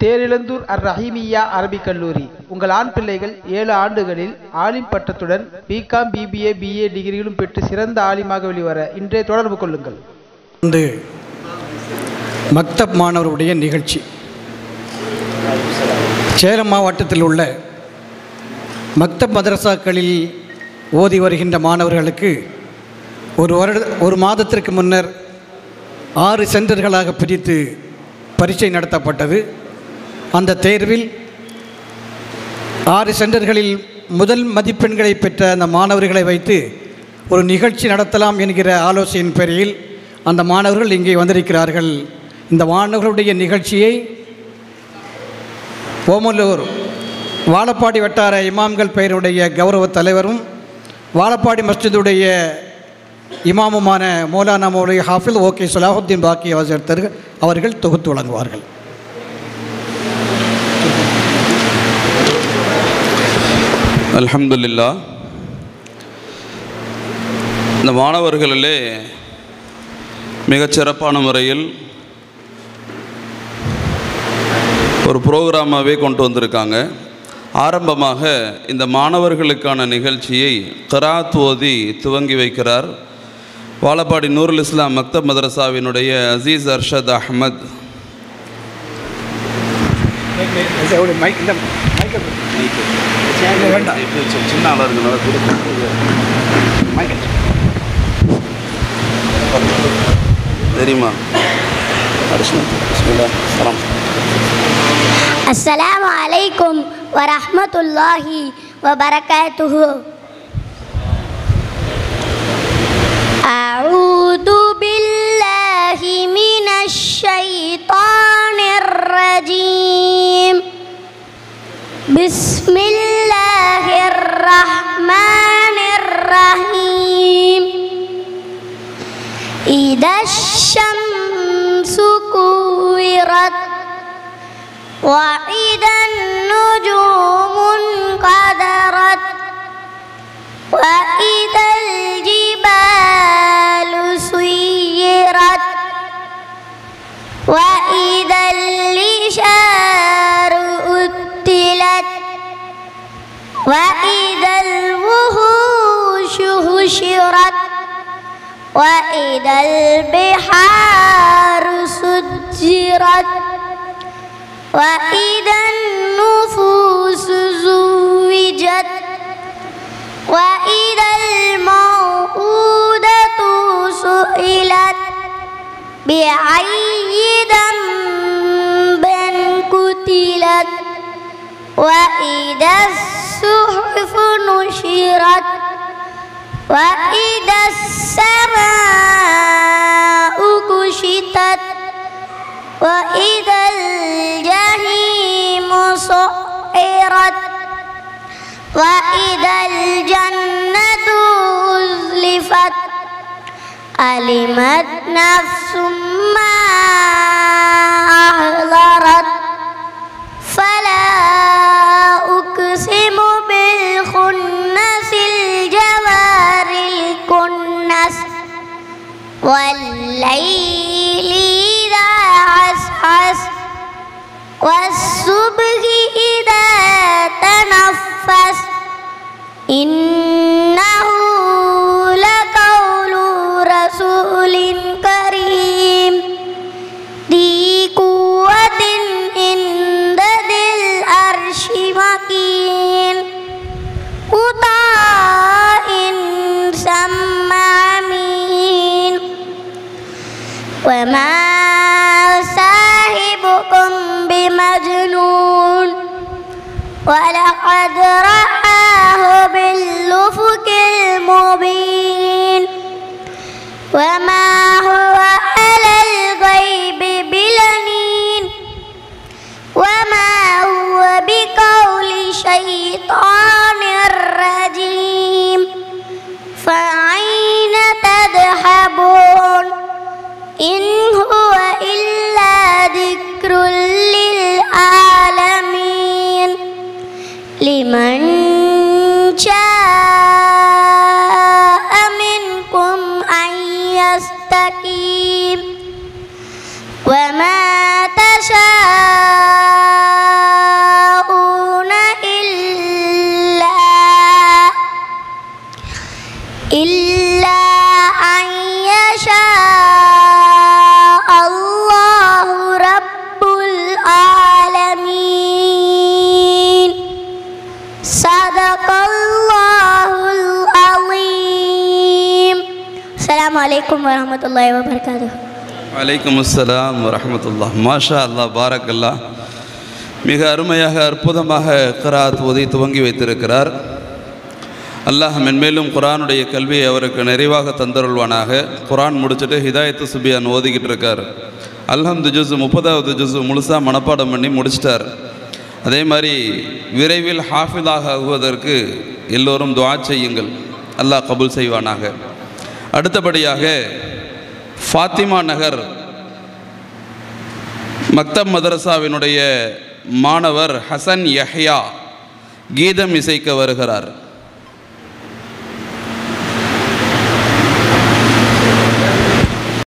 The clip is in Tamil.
தேரிழந்தூர் அர் ரஹீமியா அரபிக் கல்லூரி. உங்கள் ஆண் பிள்ளைகள் 7 ஆண்டுகளில் ஆலிம் பட்டத்துடன் பிகாம், பிபிஏ, பிஏ டிகிரிகளும் பெற்று சிறந்த ஆலிமாக வெளிவர இன்றே தொடர்பு கொள்ளுங்கள். இந்த மக்தப் மாணவருடைய நிகழ்ச்சி சேலம் மாவட்டத்தில் உள்ள மக்தப் மதரசாக்களில் ஓதி வருகின்ற மாணவர்களுக்கு ஒரு மாதத்திற்கு முன்னர் 6 சென்டர்களாக பிரித்து பரீட்சை நடத்தப்பட்டது. அந்த தேர்வில் 6 சென்டர்களில் முதல் மதிப்பெண்களை பெற்ற அந்த மாணவர்களை வைத்து ஒரு நிகழ்ச்சி நடத்தலாம் என்கிற ஆலோசனையின் பேரில் அந்த மாணவர்கள் இங்கே வந்திருக்கிறார்கள். இந்த மாணவர்களுடைய நிகழ்ச்சியை ஓமலூர் வாழப்பாடி வட்டார இமாம்கள் பெயருடைய கௌரவ தலைவரும் வாழப்பாடி மஸ்ஜிதுடைய இமாமுமான மௌலானா மௌலவி ஹாஃபில் ஓகே சலாஹுத்தீன் பாக்கி அவர்கள் தொகுத்து வழங்குவார்கள். அல்ஹம்துலில்லாஹ். இந்த மாணவர்களிலே மிகச்சிறப்பான முறையில் ஒரு ப்ரோக்ராமாகவே கொண்டு வந்திருக்காங்க. ஆரம்பமாக இந்த மாணவர்களுக்கான நிகழ்ச்சியை கிராத் ஓதி துவங்கி வைக்கிறார் வாழப்பாடி நூருல் இஸ்லாம் மக்தப் மதரசாவினுடைய அசீஸ் அர்ஷத் அஹ்மத். தெரியுமா? அஸ்ஸலாமு அலைக்கும் வரஹ்மத்துல்லாஹி வபரகாத்துஹு. அஊது பில்லாஹி மினஷ் ஷைத்தானிர் ரஜீம். பிஸ்மில்லாஹிர் ரஹ்மானிர் ரஹீம். இதஷ் ஷம்ஸு குவிரத் وإذا النجوم انقدرت وإذا الجبال سيرت وإذا العشار عطلت وإذا الوحوش حشرت وإذا البحار سجرت وإذا النفوس زوجت وإذا الموءودة سئلت بأي ذنب قتلت وإذا الصحف نشرت وإذا السماء كشطت وإذا الجحيم سعرت وإذا الجنة أزلفت علمت نفس ما أحضرت فلا أقسم بالخنس الجوار الكنس والليل إذا عسعس والصبح إذا تنفس إنه لقول رسول كريم ذي قوة عند ذي العرش مكين مطاع ثم أمين وما صاحبكم بمجنون ولقد رآه بالأفق المبين وما هو على الغيب بضنين وما هو بقول شيطان رجيم فأين تذهبون إن هو إلا ذكر للعالمين لمن شاء منكم أن يستقيم وما تشاءون அலைக்கும் வரஹ்மத்துல்லாஹி வபரகாத்துஹு. வலைக்கும் அஸ்ஸலாம் வரஹ்மத்துல்லாஹ். மாஷா அல்லாஹ், பாரக்கல்லா. மிக அருமையாக அற்புதமாக கிராத் ஓதி துவங்கி வைத்திருக்கிறார். அல்லாஹ் மென்மேலும் குரானுடைய கல்வியை அவருக்கு நிறைவாக தந்தருள்வானாக. குரான் முடிச்சுட்டு ஹிதாயத்து சுபியான் ஓதிக்கிட்டு இருக்கார். அல்ஹம்து ஜுஸ் 30வது ஜுஸ் முழுசாக மனப்பாடம் பண்ணி முடிச்சிட்டார். அதே மாதிரி விரைவில் ஹாஃபிதாக ஆகுவதற்கு எல்லோரும் துஆ செய்யுங்கள், அல்லாஹ் கபூல் செய்வானாக. அடுத்தபடியாக ஃபாத்திமா நகர் மக்தப் மதரசாவினுடைய மாணவர் ஹசன் யஹ்யா கீதம் இசைக்க வருகிறார்.